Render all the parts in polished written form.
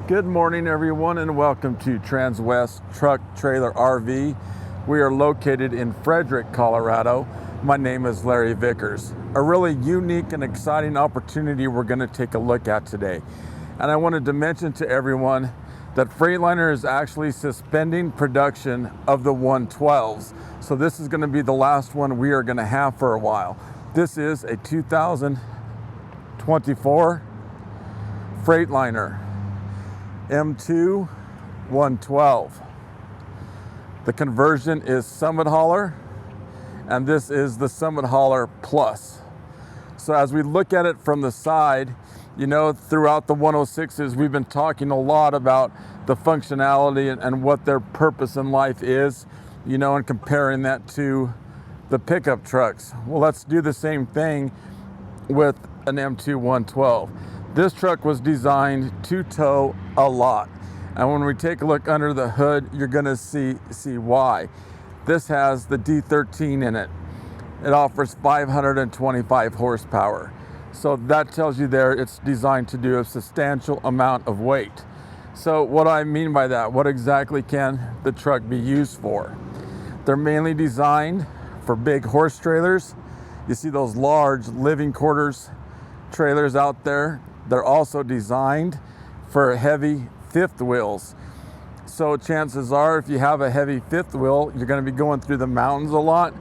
Good morning, everyone, and welcome to Transwest Truck Trailer RV. We are located in Fredrick, Colorado. My name is Larry Vickers. A really unique and exciting opportunity we're going to take a look at today. And I wanted to mention to everyone that Freightliner is actually suspending production of the 112s. So this is going to be the last one we are going to have for a while. This is a 2024 Freightliner M2 112. The conversion is Summit Hauler, and this is the Summit Hauler Plus. So as we look at it from the side, you know, throughout the 106s, we've been talking a lot about the functionality and what their purpose in life is, you know, and comparing that to the pickup trucks. Well, let's do the same thing with an M2 112. This truck was designed to tow a lot. And when we take a look under the hood, you're gonna see why. This has the D13 in it. It offers 525 horsepower. So that tells you there it's designed to do a substantial amount of weight. So what I mean by that, what exactly can the truck be used for? They're mainly designed for big horse trailers. You see those large living quarters trailers out there. They're also designed for heavy fifth wheels. So chances are, if you have a heavy fifth wheel, you're going to be going through the mountains a lot,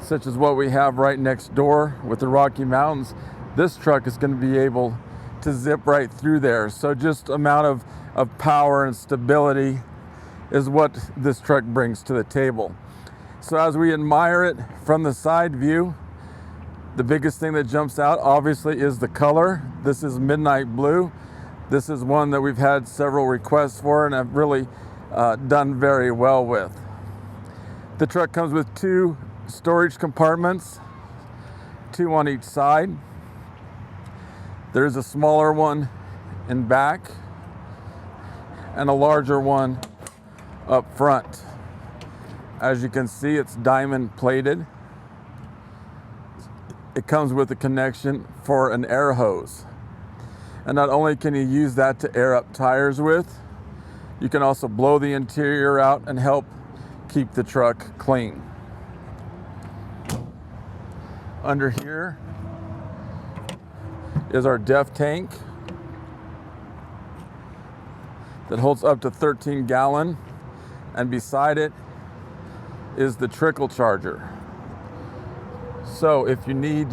such as what we have right next door with the Rocky Mountains. This truck is going to be able to zip right through there. So just amount of power and stability is what this truck brings to the table. So as we admire it from the side view, the biggest thing that jumps out obviously is the color. This is midnight blue. This is one that we've had several requests for and have really done very well with. The truck comes with 2 storage compartments, 2 on each side. There's a smaller one in back and a larger one up front. As you can see, it's diamond plated. It comes with a connection for an air hose. And not only can you use that to air up tires with, you can also blow the interior out and help keep the truck clean. Under here is our DEF tank that holds up to 13 gallon, and beside it is the trickle charger. So if you need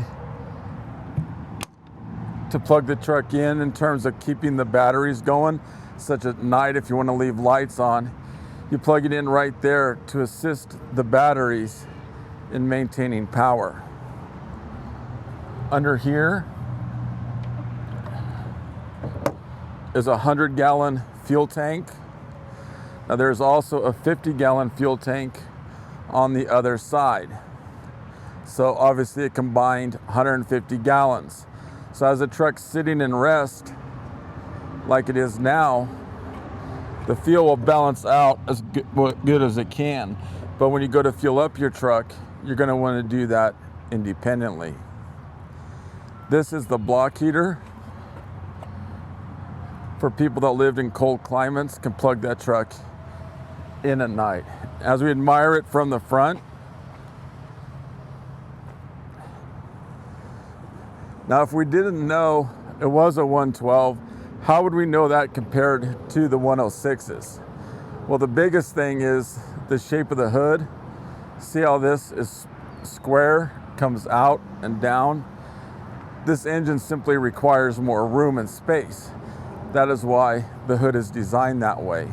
to plug the truck in terms of keeping the batteries going, such at night if you want to leave lights on, you plug it in right there to assist the batteries in maintaining power. Under here is a 100-gallon fuel tank. Now there's also a 50-gallon fuel tank on the other side. So obviously it combined 150 gallons. So as the truck's sitting in rest, like it is now, the fuel will balance out as good as it can. But when you go to fuel up your truck, you're gonna wanna do that independently. This is the block heater. For people that lived in cold climates, can plug that truck in at night. As we admire it from the front, now, if we didn't know it was a 112, how would we know that compared to the 106s? Well, the biggest thing is the shape of the hood. See how this is square, comes out and down? This engine simply requires more room and space. That is why the hood is designed that way.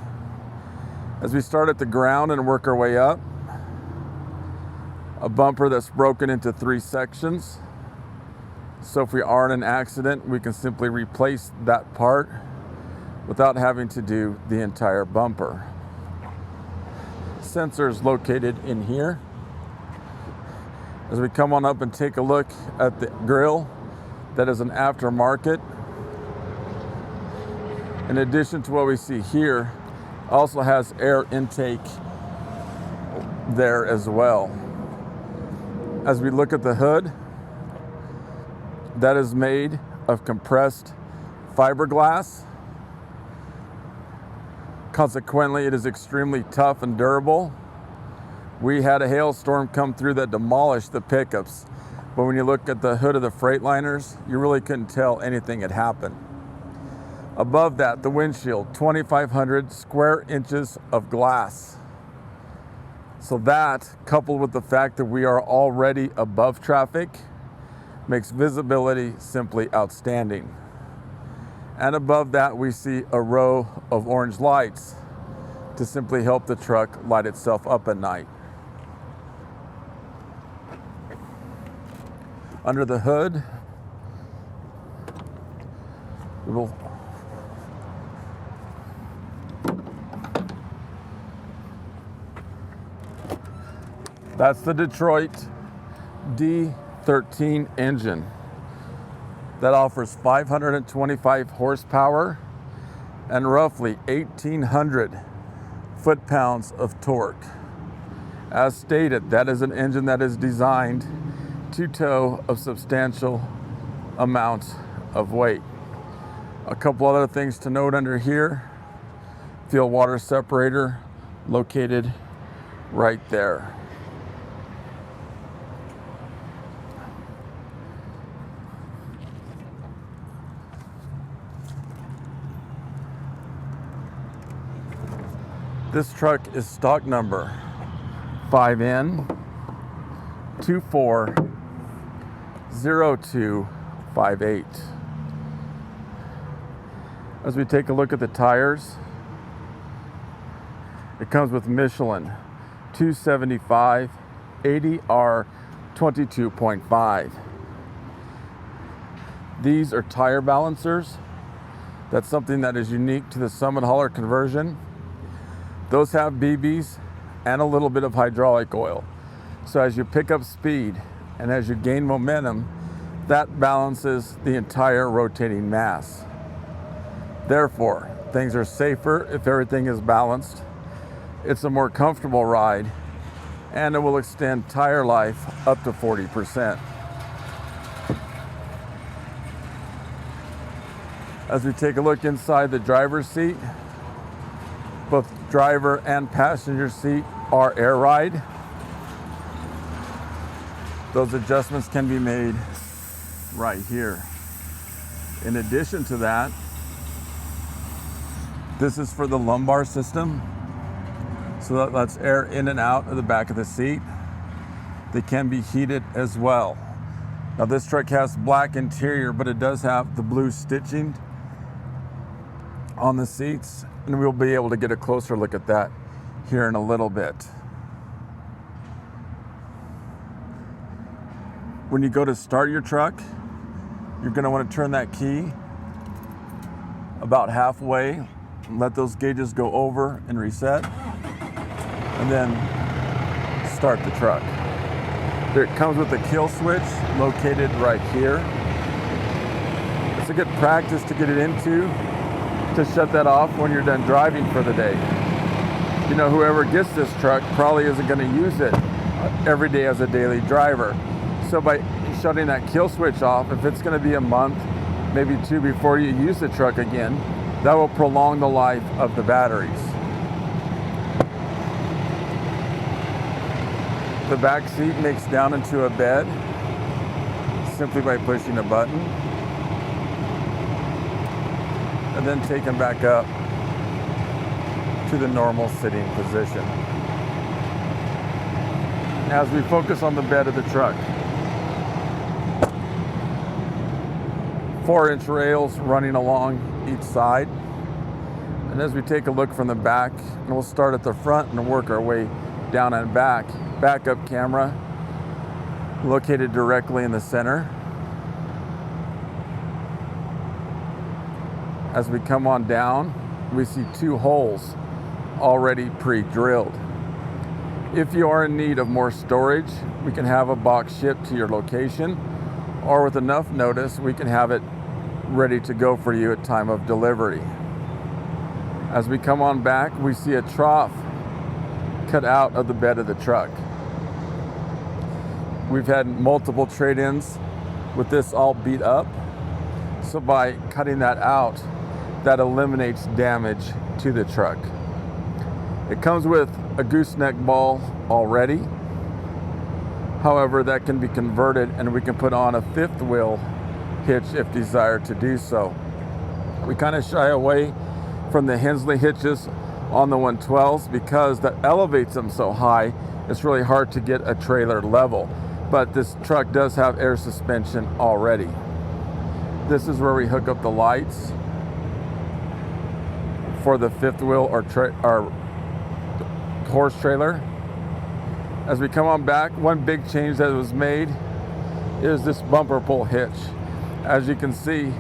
As we start at the ground and work our way up, a bumper that's broken into 3 sections. So if we are in an accident, we can simply replace that part without having to do the entire bumper. Sensors located in here. As we come on up and take a look at the grill, that is an aftermarket. In addition to what we see here, also has air intake there as well. As we look at the hood, that is made of compressed fiberglass. Consequently, it is extremely tough and durable. We had a hailstorm come through that demolished the pickups, but when you look at the hood of the Freightliners, you really couldn't tell anything had happened. Above that, the windshield, 2,500 square inches of glass. So that, coupled with the fact that we are already above traffic, makes visibility simply outstanding. And above that, we see a row of orange lights to simply help the truck light itself up at night. Under the hood, that's the Detriot D13 engine that offers 525 horsepower and roughly 1,800 foot-pounds of torque. As stated, that is an engine that is designed to tow a substantial amount of weight. A couple other things to note under here: fuel water separator located right there. This truck is stock number 5N240258. As we take a look at the tires, it comes with Michelin 275 ADR 22.5. These are tire balancers. That's something that is unique to the Summit Hauler conversion. Those have BBs and a little bit of hydraulic oil. So as you pick up speed and as you gain momentum, that balances the entire rotating mass. Therefore, things are safer if everything is balanced. It's a more comfortable ride, and it will extend tire life up to 40%. As we take a look inside the driver's seat, both driver and passenger seat are air ride. Those adjustments can be made right here. In addition to that, this is for the lumbar system. So that lets air in and out of the back of the seat. They can be heated as well. Now this truck has black interior, but it does have the blue stitching on the seats, and we'll be able to get a closer look at that here in a little bit. When you go to start your truck, you're going to want to turn that key about halfway, and let those gauges go over and reset, and then start the truck. It comes with a kill switch located right here. It's a good practice to get it into, to shut that off when you're done driving for the day. You know, whoever gets this truck probably isn't going to use it every day as a daily driver. So by shutting that kill switch off, if it's going to be a month, maybe two before you use the truck again, that will prolong the life of the batteries. The back seat makes down into a bed simply by pushing a button, and then taken back up to the normal sitting position. As we focus on the bed of the truck, 4-inch rails running along each side. And as we take a look from the back, and we'll start at the front and work our way down and back, backup camera located directly in the center. As we come on down, we see 2 holes already pre-drilled. If you are in need of more storage, we can have a box shipped to your location, or with enough notice, we can have it ready to go for you at time of delivery. As we come on back, we see a trough cut out of the bed of the truck. We've had multiple trade-ins with this all beat up, so by cutting that out, that eliminates damage to the truck. It comes with a gooseneck ball already. However, that can be converted and we can put on a fifth wheel hitch if desired to do so. We kind of shy away from the Hensley hitches on the 112s because that elevates them so high, it's really hard to get a trailer level. But this truck does have air suspension already. This is where we hook up the lights for the fifth wheel or horse trailer. As we come on back, one big change that was made is this bumper pull hitch. As you can see,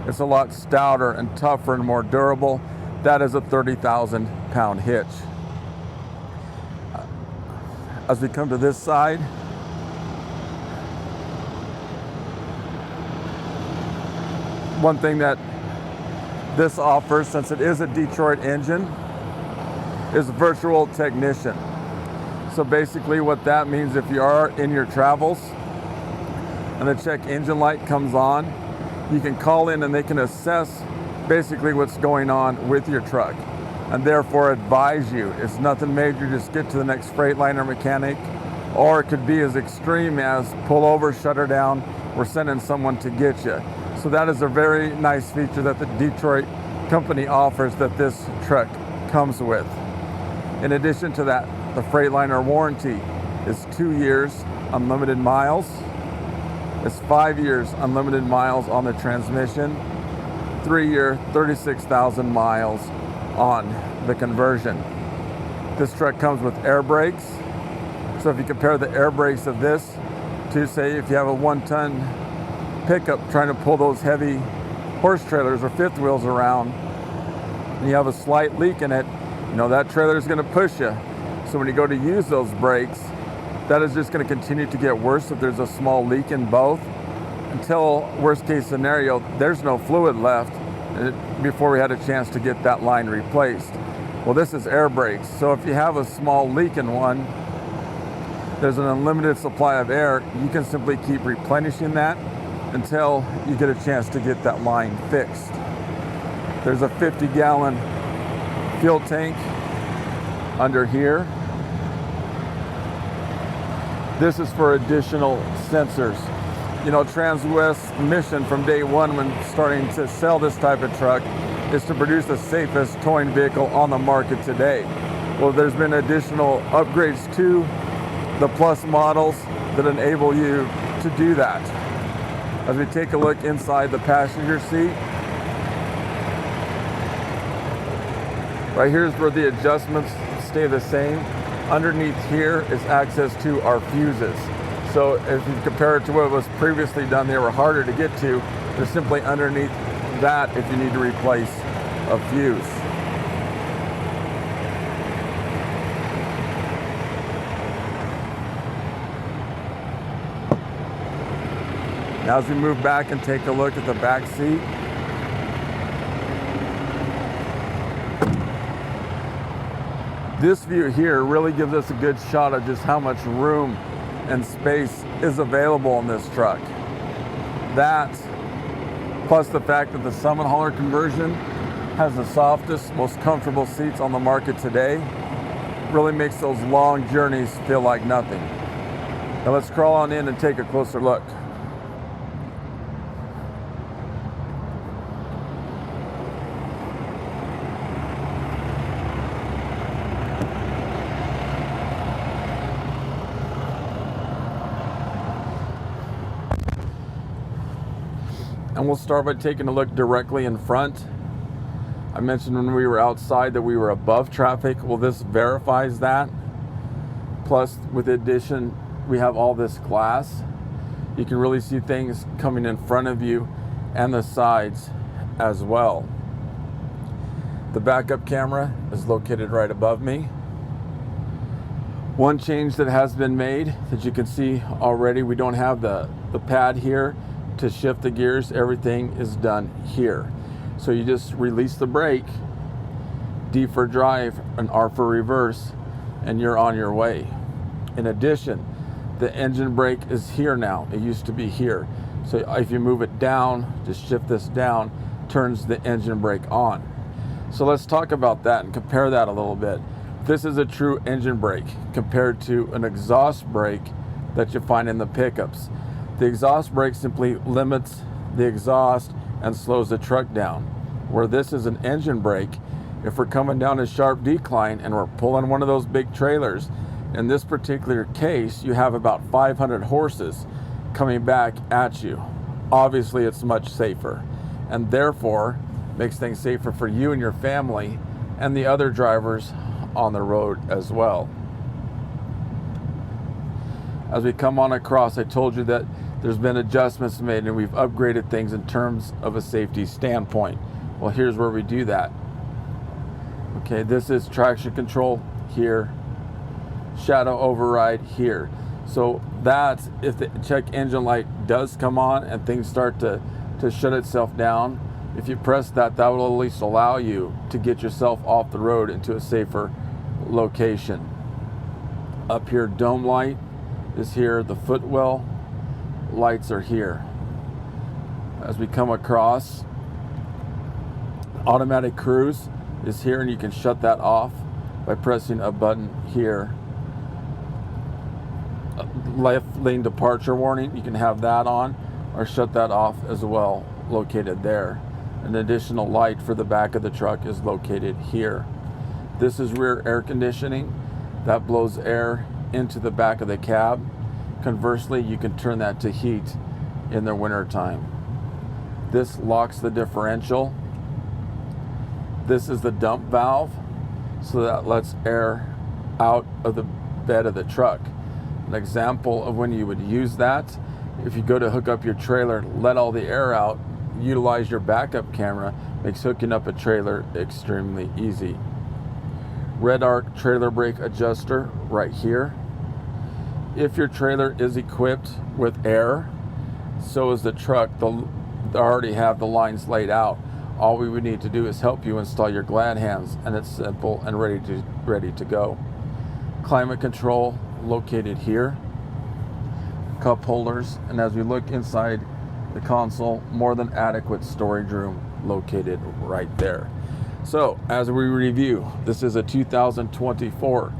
it's a lot stouter and tougher and more durable. That is a 30,000 pound hitch. As we come to this side, one thing that this offers, since it is a Detroit engine, is virtual technician. So basically what that means, if you are in your travels and the check engine light comes on, you can call in and they can assess basically what's going on with your truck and therefore advise you. It's nothing major, just get to the next Freightliner mechanic, or it could be as extreme as pull over, shut her down, we're sending someone to get you. So that is a very nice feature that the Detroit company offers that this truck comes with. In addition to that, the Freightliner warranty is 2 years, unlimited miles. It's 5 years, unlimited miles on the transmission. 3-year, 36,000 miles on the conversion. This truck comes with air brakes. So if you compare the air brakes of this to, say, if you have a 1-ton pickup trying to pull those heavy horse trailers or fifth wheels around, and you have a slight leak in it, you know that trailer is going to push you. So when you go to use those brakes, that is just going to continue to get worse if there's a small leak in both, until worst case scenario, there's no fluid left before we had a chance to get that line replaced. Well, this is air brakes. So if you have a small leak in one, there's an unlimited supply of air. You can simply keep replenishing that until you get a chance to get that line fixed. There's a 50-gallon fuel tank under here. This is for additional sensors. You know, Transwest's mission from day one when starting to sell this type of truck is to produce the safest towing vehicle on the market today. Well, there's been additional upgrades to the Plus models that enable you to do that. As we take a look inside the passenger seat, right here is where the adjustments stay the same. Underneath here is access to our fuses. So if you compare it to what was previously done, they were harder to get to. They're simply underneath that if you need to replace a fuse. Now as we move back and take a look at the back seat, this view here really gives us a good shot of just how much room and space is available in this truck. That, plus the fact that the Summit Hauler conversion has the softest, most comfortable seats on the market today, really makes those long journeys feel like nothing. Now let's crawl on in and take a closer look. And we'll start by taking a look directly in front. I mentioned when we were outside that we were above traffic. Well, this verifies that. Plus, with addition, we have all this glass. You can really see things coming in front of you and the sides as well. The backup camera is located right above me. One change that has been made that you can see already, we don't have the pad here to shift the gears. Everything is done here. So you just release the brake, D for drive and R for reverse, and you're on your way. In addition, the engine brake is here now. It used to be here. So if you move it down, just shift this down, turns the engine brake on. So let's talk about that and compare that a little bit. This is a true engine brake compared to an exhaust brake that you find in the pickups. The exhaust brake simply limits the exhaust and slows the truck down. Where this is an engine brake, if we're coming down a sharp decline and we're pulling one of those big trailers, in this particular case, you have about 500 horses coming back at you. Obviously, it's much safer, and therefore makes things safer for you and your family and the other drivers on the road as well. As we come on across, I told you that there's been adjustments made and we've upgraded things in terms of a safety standpoint. Well, here's where we do that. Okay, this is traction control here, shadow override here. So that's if the check engine light does come on and things start to shut itself down, if you press that, that will at least allow you to get yourself off the road into a safer location. Up here, dome light is here, the footwell lights are here. As we come across, automatic cruise is here, and you can shut that off by pressing a button here. Left lane departure warning, you can have that on or shut that off as well, located there. An additional light for the back of the truck is located here. This is rear air conditioning that blows air into the back of the cab. Conversely, you can turn that to heat in the winter time. This locks the differential. This is the dump valve, so that lets air out of the bed of the truck. An example of when you would use that, if you go to hook up your trailer, let all the air out, utilize your backup camera, makes hooking up a trailer extremely easy. Red arc trailer brake adjuster right here. If your trailer is equipped with air, so is the truck. They already have the lines laid out. All we would need to do is help you install your glad hands, and it's simple and ready to go. Climate control located here. Cup holders, and as we look inside the console, more than adequate storage room located right there. So as we review, this is a 2024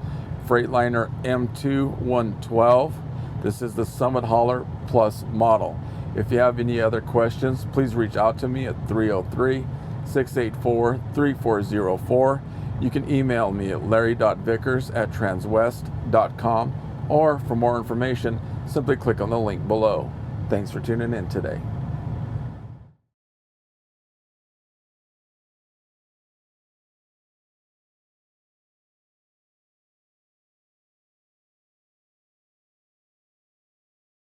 Freightliner M2 112. This is the Summit Hauler Plus model. If you have any other questions, please reach out to me at 303-684-3404. You can email me at larry.vickers@transwest.com, or for more information, simply click on the link below. Thanks for tuning in today.